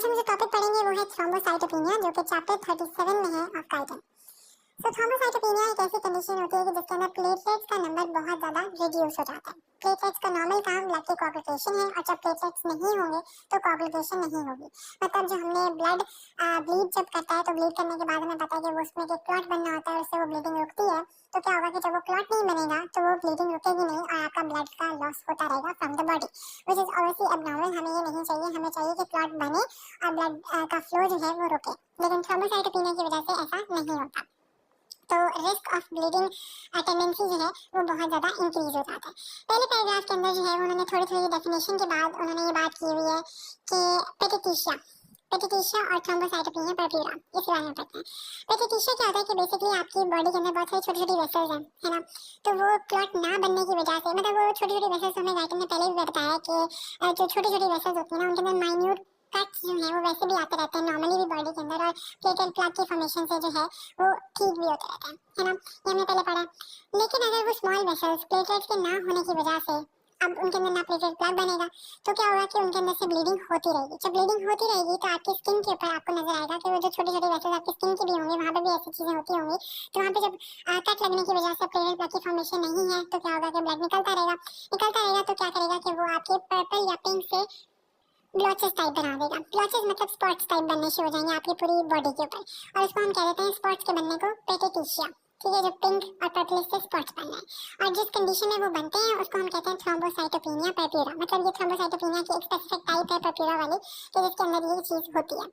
आज हम जो टॉपिक पढ़ेंगे वो है थ्रोम्बोसाइटोपेनिया, जो कि चैप्टर 37 में है ऑफ गाइडेंस। तो थ्रोम्बोसाइटोपेनिया एक ऐसी कंडीशन होती है कि जिसके अंदर प्लेटलेट्स का नंबर बहुत ज्यादा रिड्यूस हो जाता है। प्लेटलेट्स का नॉर्मल काम ब्लड की कोआगुलेशन है, और जब प्लेटलेट्स नहीं होंगे तो कोआगुलेशन नहीं होगी। मतलब जो हमने ब्लड ब्लीड जब करता है तो ब्लीड करने के बाद हमें पता है कि वो उसमें एक क्लॉट बनना होता है, उससे वो ब्लीडिंग रुकती है। तो क्या होगा कि जब वो क्लॉट नहीं बनेगा तो वो ब्लीडिंग रुकेगी नहीं और आपका ब्लड का लॉस होता रहेगा from the body, which is obviously abnormal. हमें ये नहीं चाहिए, हमें चाहिए कि क्लॉट बने और ब्लड का फ्लो जो है वो रुके। लेकिन थ्रोम्बोसाइटोपेनिया की वजह से ऐसा नहीं होता, तो रिस्क ऑफ ब्लीडिंग टेंडेंसी जो है वो बहुत ज़्यादा इंक्रीज हो जाता है। पहले पैराग्राफ के अंदर जो है उन्होंने थोड़ी थोड़ी डेफिनेशन के बाद उन्होंने ये बात की हुई है कि पेटिटिशिया पेटिटिशिया और थ्रोम्बोसाइटोपेनिया परप्यूरा, इसी बारे में पढ़ते हैं। पेटिटिशिया क्या होता है कि बेसिकली आपकी बॉडी के अंदर बहुत सारी छोटी छोटी वेसल्स हैं, है ना। तो वो क्लॉट ना बनने की वजह से, मतलब वो छोटी छोटी वेसल्स, हमें राइटर ने पहले भी बताया कि जो छोटी छोटी वेसल्स होती है ना उनके अंदर माइन्यूट कट्स जो है वो वैसे भी आते रहते हैं नॉर्मली भी बॉडी के अंदर, और प्लेटलेट प्लग की फॉर्मेशन से जो है वो ठीक भी होते रहते हैं, है ना। ये हमने पहले पढ़ा। लेकिन अगर वो स्मॉल वेसल्स प्लेटलेट्स के ना होने की वजह से अब उनके अंदर ना प्लेटलेट प्लग बनेगा तो क्या होगा कि उनके अंदर से ब्लीडिंग होती रहेगी। जब ब्लीडिंग होती रहेगी तो आपकी स्किन के ऊपर आपको नजर आएगा कि वो जो छोटी छोटी वेसल्स आपकी स्किन की भी होंगी, वहाँ पे भी ऐसी चीजें होती होंगी। तो वहाँ पे जब कट लगने की वजह से प्लेटलेट प्लग की फॉर्मेशन नहीं है तो क्या होगा कि ब्लड निकलता रहेगा तो क्या करेगा कि वो आपके पर्पल या पिंक से ब्लॉचेस टाइप बना देगा। ब्लॉचेस मतलब स्पॉट्स टाइप बनने शुरू हो जाएंगे आपकी पूरी बॉडी के ऊपर, और उसको हम कह देते हैं स्पॉट्स के बनने को पेटिटिशिया। ठीक है, जो पिंक और पर्पल से स्पॉट्स बनना है और जिस कंडीशन में वो बनते हैं उसको हम कहते हैं थ्रोम्बोसाइटोपेनिया परप्यूरा। मतलब ये थ्रोम्बोसाइटोपेनिया की एक स्पेसिफिक टाइप है परप्यूरा वाली, कि जिसके अंदर ये चीज होती है।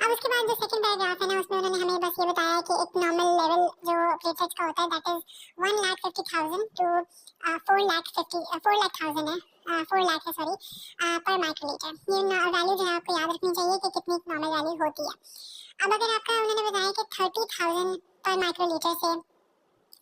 अब उसके बाद जो सेकंड पैराग्राफ है ना उसमें उन्होंने हमें बस ये बताया कि एक नॉर्मल लेवल जो प्लेटलेट्स का होता है दैट इज 1,50,000 टू 4,50,000 है, 4 लाख है सॉरी, पर माइक्रोलीटर। ये वैल्यू जो है आपको याद रखनी चाहिए कि कितनी नॉर्मल वैल्यू होती है। अब अगर आपका उन्होंने बताया कि 30,000 पर माइक्रोलीटर से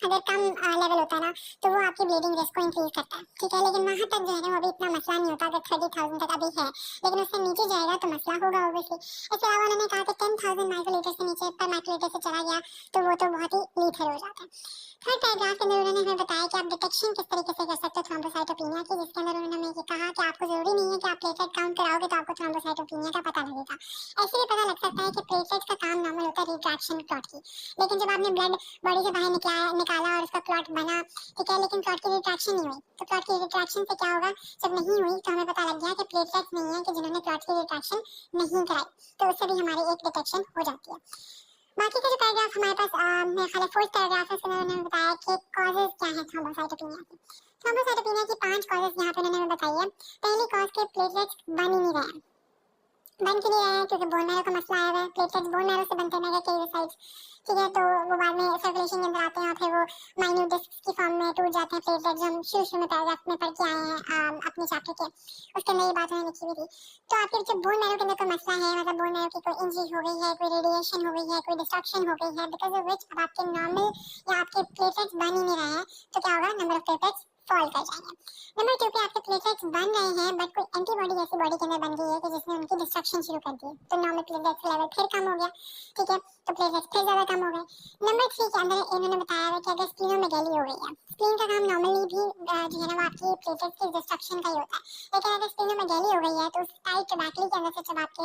अगर कम लेवल होता है ना तो वो आपकी ब्लीडिंग रिस्क को इंक्रीज करता है। ठीक है, लेकिन वहां तक जो है ना वो अभी इतना मसला नहीं होता। अगर 30,000 तक अभी है, लेकिन उससे नीचे जाएगा तो मसला होगा ऑब्वियसली। इसके अलावा उन्होंने कहा कि 10,000 माइक्रोलीटर से नीचे पर माइक्रोलीटर से चला गया तो वो तो बहुत ही लीथल हो जाता है। थर्ड पैराग्राफ के अंदर उन्होंने हमें बताया कि आप डिटेक्शन किस तरीके से कर सकते हो थ्रोम्बोसाइटोपेनिया की, जिसके अंदर उन्होंने हमें ये कहा कि आपको जरूरी नहीं है कि आप प्लेटलेट काउंट कराओगे तो आपको थ्रोम्बोसाइटोपेनिया का पता लगेगा। ऐसे भी पता लग सकता है कि प्लेटलेट्स का काम नॉर्मल होता है रिट्रैक्शन क्लॉट की, लेकिन जब आपने ब्लड बॉडी से बाहर निकाला और उसका क्लॉट बना, ठीक है, लेकिन क्लॉट की रिट्रैक्शन नहीं हुई, तो क्लॉट की रिट्रैक्शन से क्या होगा, जब नहीं हुई तो हमें पता लग गया कि प्लेटलेट्स नहीं है कि जिन्होंने क्लॉट की रिट्रैक्शन नहीं कराई, तो उससे भी हमारी एक डिटेक्शन हो जाती है। बाकी का जो पैराग्राफ हमारे पास मेरे ख्याल है फोर्थ पैराग्राफ है, उसमें उन्होंने बताया कि कॉजेज क्या है थ्रोम्बोसाइटोपेनिया की। थ्रोम्बोसाइटोपेनिया की 5 कॉजेज यहाँ पे उन्होंने हमें बताई है। पहली कॉज के प्लेटलेट्स बन ही नहीं रहे हैं। बन क्यों नहीं रहे हैं? क्योंकि बोन मैरो का मसला आया हुआ है। प्लेटलेट्स बोन मैरो से बनते हैं मेगाकेरियोसाइट्स, ठीक है, तो वो बाद में सर्कुलेशन के अंदर आते हैं और फिर वो माइन्यूट डिस्क की फॉर्म में टूट जाते हैं प्लेटलेट्स, जो हम शुरू में पैराग्राफ में पढ़ के आए हैं अपने चैप्टर के, उसके अंदर ये बात उन्होंने लिखी हुई थी। तो आपके जो बोन मैरो के अंदर कोई मसला है, मतलब बोन मैरो की कोई इंजरी हो गई है, कोई रेडिएशन हो गई है, कोई डिस्ट्रक्शन हो गई है, बिकॉज ऑफ विच अब आपके नॉर्मल या आपके प्लेटलेट्स बन ही नहीं रहे हैं, तो क्या होगा, नंबर ऑफ प्लेटलेट्स फॉल कर जाएंगे। नंबर 2 पे आपके प्लेटलेट्स बन रहे हैं बट कोई एंटीबॉडी जैसी बॉडी के अंदर बन गई है कि जिसने उनकी डिस्ट्रक्शन शुरू कर दी, तो नॉर्मल प्लेटलेट्स लेवल फिर कम हो गया, ठीक है, तो प्लेटलेट्स फिर ज्यादा कम हो गए। नंबर 3 के अंदर इन्होंने बताया है कि अगर स्प्लीनोमेगाली हो गई है, स्प्लीन का काम नॉर्मली भी जो है ना वो आपकी प्लेटलेट्स की डिस्ट्रक्शन का ही होता है, लेकिन अगर स्प्लीनोमेगाली हो गई है तो उस टाइट टबैकली के अंदर से जब आपके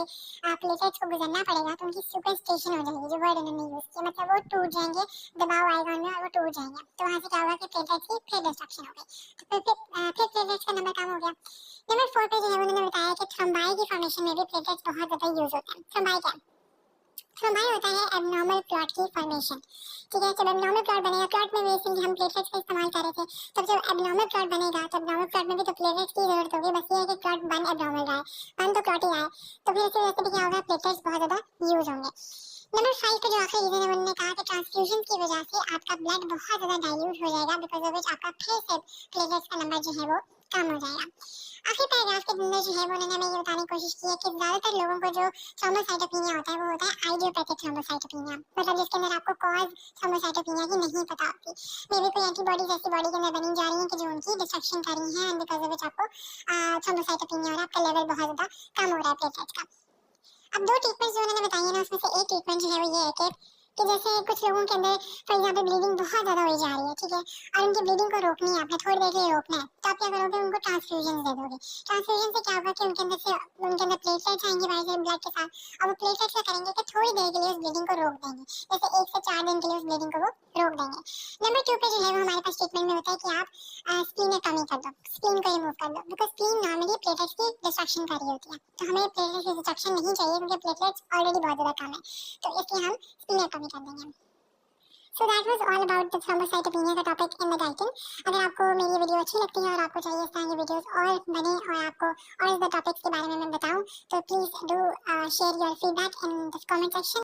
प्लेटलेट्स को गुजरना पड़ेगा तो उनकी सुपरस्टेशन हो जाएगी, जो वर्ड इन्होंने यूज किया, मतलब वो टूट जाएंगे, दबाव आएगा उनमें और वो टूट जाएंगे, तो वहां से क्या होगा कि प्लेटलेट्स की फिर डिस्ट्रक्शन हो गई, तो फिर प्लेटलेट्स का नंबर कम हो गया। नंबर 4 पे जो है उन्होंने बताया कि थ्रोम्बाई की फॉर्मेशन में भी प्लेटलेट्स बहुत ज्यादा यूज होते हैं। थ्रोम्बाई क्या है? थ्रोम्बाई होता है एबनॉर्मल क्लॉट की फॉर्मेशन, ठीक है, जब एबनॉर्मल क्लॉट बनेगा, क्लॉट में बेसिकली हम प्लेटलेट्स का इस्तेमाल कर रहे थे, तब जब एबनॉर्मल क्लॉट बनेगा तो एबनॉर्मल क्लॉट में भी तो प्लेटलेट्स की जरूरत होगी, बस ये है कि क्लॉट बन एबनॉर्मल रहा है, बन तो क्लॉट ही रहा है, तो फिर इसकी वजह से भी क्या होगा, प्लेटलेट्स बहुत ज्यादा यूज होंगे। नंबर 5 पे जो आखिरी रीजन है उन्होंने कहा कि ट्रांसफ्यूजन की वजह से आपका ब्लड बहुत ज्यादा डाइल्यूट हो जाएगा, बिकॉज ऑफ व्हिच आपका फिर से प्लेटलेट्स का नंबर जो है वो कम हो जाएगा। आखिरी पैराग्राफ के अंदर जो है वो उन्होंने हमें ये बताने की कोशिश की है कि ज्यादातर लोगों को जो थ्रोम्बोसाइटोपेनिया होता है वो होता है आइडियोपैथिक थ्रोम्बोसाइटोपेनिया, मतलब जिसके अंदर आपको कॉज थ्रोम्बोसाइटोपेनिया की नहीं पता होती, मे बी कोई एंटीबॉडीज ऐसी बॉडी के अंदर बनी जा रही है कि जो उनकी डिस्ट्रक्शन कर रही है एंड बिकॉज ऑफ व्हिच आपको थ्रोम्बोसाइटोपेनिया हो रहा है, आपका लेवल बहुत ज्यादा कम हो रहा है प्लेटलेट्स का। अब 2 ट्रीटमेंट जो उन्होंने बताई है ना उसमें से एक ट्रीटमेंट जो है वो ये है कि कि जैसे कुछ लोगों के अंदर फॉर एग्जांपल ब्लीडिंग बहुत ज्यादा हो जा रही है, ठीक है, और उनकी ब्लीडिंग को रोकनी है, आपने थोड़ी देर के लिए रोकना है, तो आप क्या करोगे, उनको ट्रांसफ्यूजन दे दोगे। ट्रांसफ्यूजन से क्या होगा कि उनके अंदर प्लेटलेट्स आएंगे वाइट ब्लड के साथ, और वो प्लेटलेट्स क्या करेंगे कि थोड़ी देर के लिए उस ब्लीडिंग को रोक देंगे, जैसे 1 से 4 दिन के लिए उस ब्लीडिंग को वो रोक देंगे। नंबर 2 पे जो है वो हमारे पास ट्रीटमेंट में होता है कि आप स्प्लीनेक्टोमी कर दो, स्प्लीन को रिमूव कर दो, बिकॉज स्प्लीन नॉर्मली प्लेटलेट्स की डिस्ट्रक्शन कर रही होती है, तो हमें प्लेटलेट्स की डिस्ट्रक्शन नहीं चाहिए क्योंकि प्लेटलेट्स ऑलरेडी बहुत ज्यादा कम है, तो इसलिए हम स्प्लीनेक्टोमी कर देंगे। So that was all about the thrombocytopenia का टॉपिक इन द डाइटिंग। अगर आपको मेरी वीडियो अच्छी लगती है और आपको चाहिए इस तरह की वीडियोस और बने और आपको और इस द टॉपिक्स के बारे में मैं बताऊं, तो please do share your feedback in the comment section.